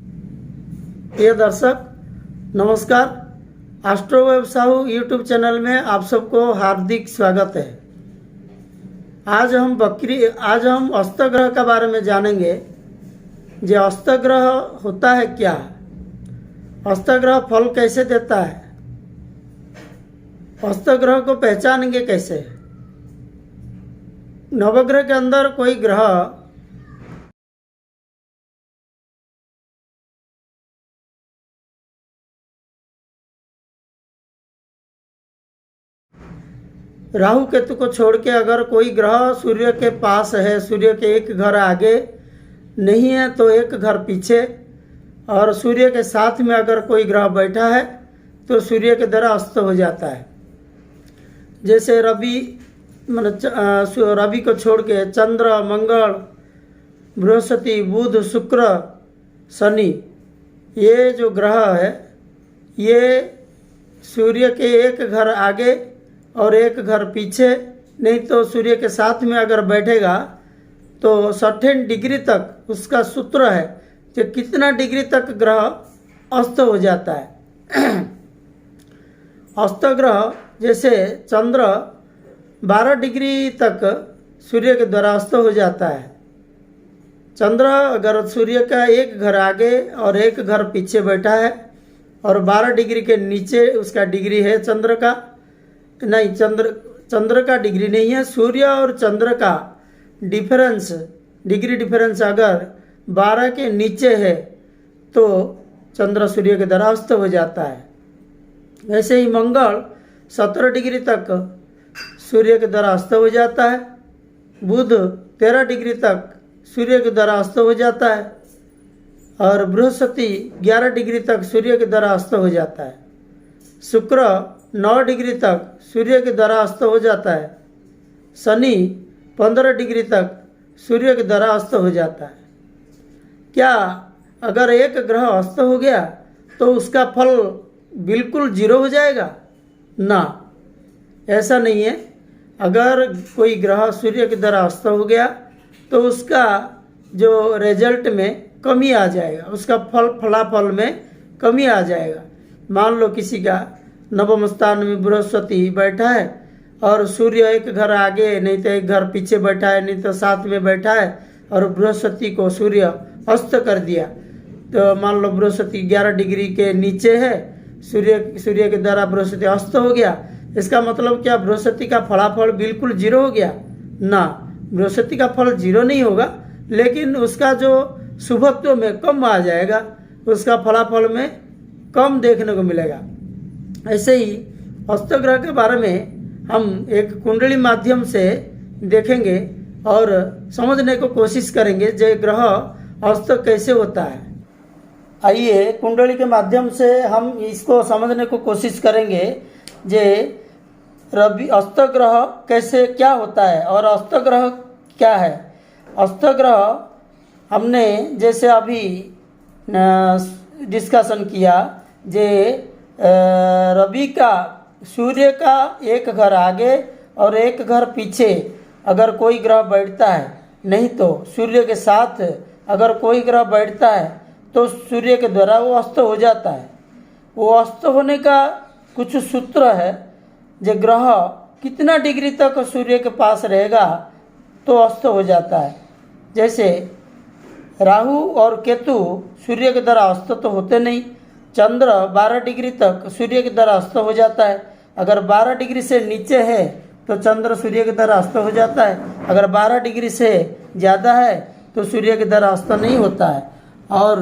प्रिय दर्शक नमस्कार। Astro web Sahu YouTube channel में आप सबको हार्दिक स्वागत है। आज हम अस्तग्रह के बारे में जानेंगे। जो अस्तग्रह होता है क्या, अस्तग्रह फल कैसे देता है, अस्तग्रह को पहचानेंगे कैसे। नवग्रह के अंदर कोई ग्रह राहु केतु को छोड़ के अगर कोई ग्रह सूर्य के पास है, सूर्य के एक घर आगे नहीं है तो एक घर पीछे, और सूर्य के साथ में अगर कोई ग्रह बैठा है तो सूर्य के द्वारा अस्त हो जाता है। जैसे रवि को छोड़ के चंद्र, मंगल, बृहस्पति, बुध, शुक्र, शनि, ये जो ग्रह है ये सूर्य के एक घर आगे और एक घर पीछे, नहीं तो सूर्य के साथ में अगर बैठेगा तो 60 डिग्री तक उसका सूत्र है कि कितना डिग्री तक ग्रह अस्त हो जाता है। अस्त ग्रह जैसे चंद्र 12 डिग्री तक सूर्य के द्वारा अस्त हो जाता है। चंद्र अगर सूर्य का एक घर आगे और एक घर पीछे बैठा है और 12 डिग्री के नीचे उसका डिग्री है चंद्र का, नहीं, चंद्र का डिग्री नहीं है, सूर्य और चंद्र का डिग्री डिफरेंस अगर 12 के नीचे है तो चंद्र सूर्य के द्वारा अस्त हो जाता है। वैसे ही मंगल 17 डिग्री तक सूर्य के द्वारा अस्त हो जाता है, बुध 13 डिग्री तक सूर्य के द्वारा अस्त हो जाता है, और बृहस्पति 11 डिग्री तक सूर्य के द्वारा अस्त हो जाता है, शुक्र 9 डिग्री तक सूर्य के द्वारा अस्त हो जाता है, शनि 15 डिग्री तक सूर्य के द्वारा अस्त हो जाता है। क्या अगर एक ग्रह अस्त हो गया तो उसका फल बिल्कुल जीरो हो जाएगा? ना, ऐसा नहीं है। अगर कोई ग्रह सूर्य के द्वारा अस्त हो गया तो उसका जो रिजल्ट में कमी आ जाएगा, उसका फलाफल में कमी आ जाएगा। मान लो किसी का नवम स्थान में बृहस्पति बैठा है और सूर्य एक घर आगे नहीं तो एक घर पीछे बैठा है, नहीं तो साथ में बैठा है, और बृहस्पति को सूर्य अस्त कर दिया। तो मान लो बृहस्पति 11 डिग्री के नीचे है, सूर्य के द्वारा बृहस्पति अस्त हो गया। इसका मतलब क्या बृहस्पति का फलाफल बिल्कुल जीरो हो गया? ना, बृहस्पति का फल जीरो नहीं होगा, लेकिन उसका जो शुभत्व में कम आ जाएगा, उसका फलाफल में कम देखने को मिलेगा। ऐसे ही अस्तग्रह के बारे में हम एक कुंडली माध्यम से देखेंगे और समझने को कोशिश करेंगे जो ग्रह अस्त कैसे होता है। आइए कुंडली के माध्यम से हम इसको समझने को कोशिश करेंगे जे रवि अस्तग्रह कैसे क्या होता है और अस्तग्रह क्या है। अस्तग्रह हमने जैसे अभी डिस्कशन किया जे रवि का सूर्य का एक घर आगे और एक घर पीछे अगर कोई ग्रह बैठता है, नहीं तो सूर्य के साथ अगर कोई ग्रह बैठता है तो सूर्य के द्वारा वो अस्त हो जाता है। वो अस्त होने का कुछ सूत्र है, जो ग्रह कितना डिग्री तक सूर्य के पास रहेगा तो अस्त हो जाता है। जैसे राहु और केतु सूर्य के द्वारा अस्त तो होते नहीं। चंद्र 12 डिग्री तक सूर्य के द्वारा अस्त हो जाता है। अगर 12 डिग्री से नीचे है तो चंद्र सूर्य के द्वारा अस्त हो जाता है। अगर 12 डिग्री से ज़्यादा है तो सूर्य के द्वारा अस्त नहीं होता है। और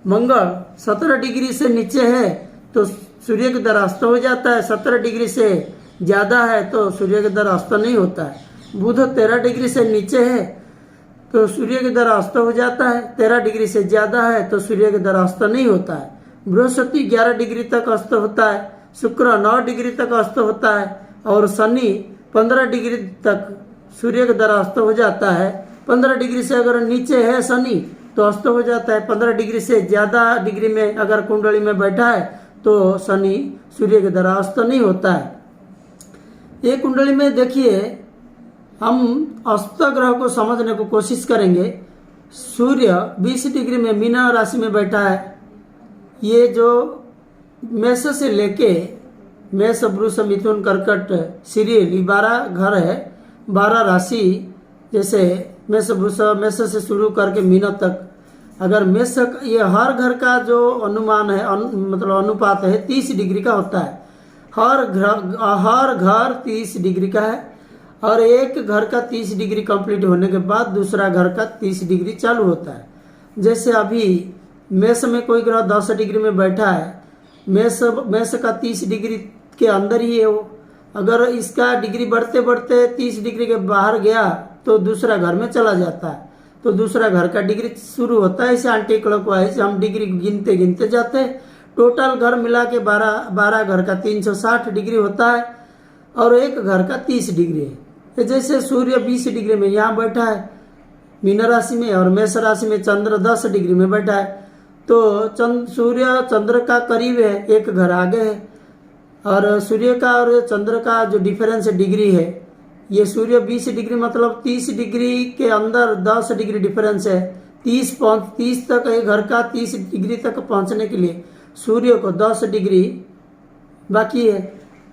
मंगल 17 डिग्री से नीचे है तो सूर्य के द्वारा अस्त हो जाता है। 17 डिग्री से ज़्यादा है तो सूर्य के द्वारा अस्त नहीं होता है। बुध 13 डिग्री से नीचे है तो सूर्य के द्वारा अस्त हो जाता है। 13 डिग्री से ज़्यादा है तो सूर्य के द्वारा अस्त नहीं होता है। बृहस्पति 11 डिग्री तक अस्त होता है, शुक्र 9 डिग्री तक अस्त होता है, और शनि 15 डिग्री तक सूर्य के द्वारा अस्त हो जाता है। 15 डिग्री से अगर नीचे है शनि तो अस्त हो जाता है। 15 डिग्री से ज़्यादा डिग्री में अगर कुंडली में बैठा है तो शनि सूर्य के द्वारा अस्त नहीं होता है। ये कुंडली में देखिए हम अस्त ग्रह को समझने को कोशिश करेंगे सूर्य 20 डिग्री में मीना राशि में बैठा है। ये जो मेष से लेके मेष वृष मिथुन कर्कट सीरियल 12 घर है, 12 राशि, जैसे मेष वृष मेष से शुरू करके मीना तक। अगर मेष ये हर घर का जो अनुमान है मतलब अनुपात है 30 डिग्री का होता है। हर घर 30 डिग्री का है और एक घर का 30 डिग्री कंप्लीट होने के बाद दूसरा घर का 30 डिग्री चालू होता है। जैसे अभी मेष में कोई ग्रह 10 डिग्री में बैठा है, मेष का 30 डिग्री के अंदर ही है वो। अगर इसका डिग्री बढ़ते बढ़ते 30 डिग्री के बाहर गया तो दूसरा घर में चला जाता है, तो दूसरा घर का डिग्री शुरू होता है। इसे एंटी क्लॉकवाइज हम डिग्री गिनते गिनते जाते हैं। टोटल घर मिला के 12 घर का 360 डिग्री होता है और एक घर का 30 डिग्री है। जैसे सूर्य 20 डिग्री में यहाँ बैठा है मीन राशि में और मेष राशि में चंद्र 10 डिग्री में बैठा है, तो सूर्य चंद्र का करीब है, एक घर आगे है। और सूर्य का और चंद्र का जो डिफरेंस डिग्री है, ये सूर्य 20 डिग्री मतलब 30 डिग्री के अंदर 10 डिग्री डिफरेंस है। 30 तक एक घर का 30 डिग्री तक पहुंचने के लिए सूर्य को 10 डिग्री बाकी है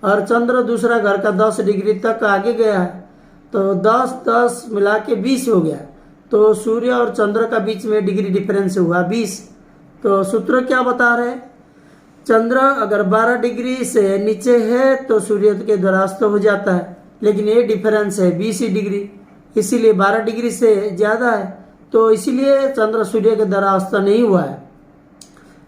और चंद्र दूसरा घर का 10 डिग्री तक आगे गया है, तो 10 मिला के 20 हो गया। तो सूर्य और चंद्र का बीच में डिग्री डिफरेंस हुआ 20। तो सूत्र क्या बता रहे, चंद्र अगर 12 डिग्री से नीचे है तो सूर्य के द्वारा अस्त हो जाता है, लेकिन ये डिफरेंस है 20 डिग्री, इसीलिए 12 डिग्री से ज़्यादा है, तो इसीलिए चंद्र सूर्य के द्वारा अस्त नहीं हुआ है।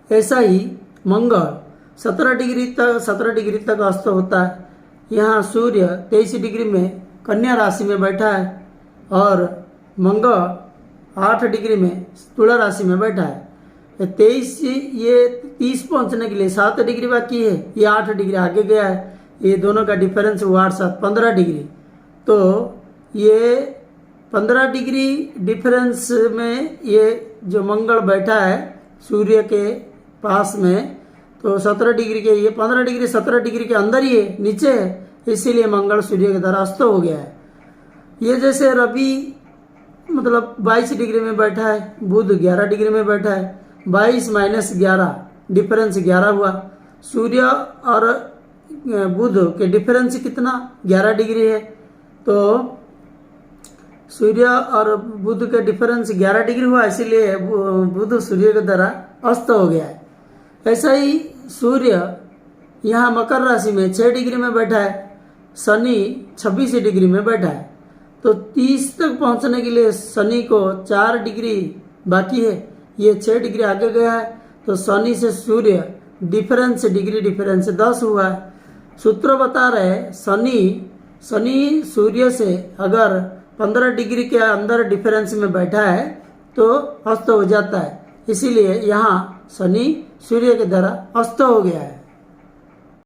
ऐसा ही मंगल 17 डिग्री तक अस्त होता है। यहाँ सूर्य 23 डिग्री में कन्या राशि में बैठा है और मंगल 8 डिग्री में तुला राशि में बैठा है। 23 ये 30 पहुंचने के लिए 7 डिग्री बाकी है, ये 8 डिग्री आगे गया है। ये दोनों का डिफरेंस हुआ 8 15 डिग्री। तो ये 15 डिग्री डिफरेंस में ये जो मंगल बैठा है सूर्य के पास में, तो 17 डिग्री के, ये 15 डिग्री 17 डिग्री के अंदर ही है, नीचे है, इसीलिए मंगल सूर्य के द्वारा अस्त हो गया है। ये जैसे रवि मतलब 22 डिग्री में बैठा है, बुध 11 डिग्री में बैठा है, 22 - 11 डिफरेंस 11 हुआ। सूर्य और बुध के डिफरेंस कितना 11 डिग्री है, तो सूर्य और बुध के डिफरेंस 11 डिग्री हुआ, इसीलिए बुध सूर्य के द्वारा अस्त हो गया है। ऐसा ही सूर्य यहाँ मकर राशि में 6 डिग्री में बैठा है, शनि 26 डिग्री में बैठा है, तो 30 तक पहुंचने के लिए शनि को 4 डिग्री बाकी है, ये 6 डिग्री आगे गया है, तो शनि से सूर्य डिग्री डिफरेंस 10 हुआ है। सूत्र बता रहे शनि सूर्य से अगर 15 डिग्री के अंदर डिफरेंस में बैठा है तो अस्त हो जाता है, इसीलिए यहाँ शनि सूर्य के द्वारा अस्त हो गया है।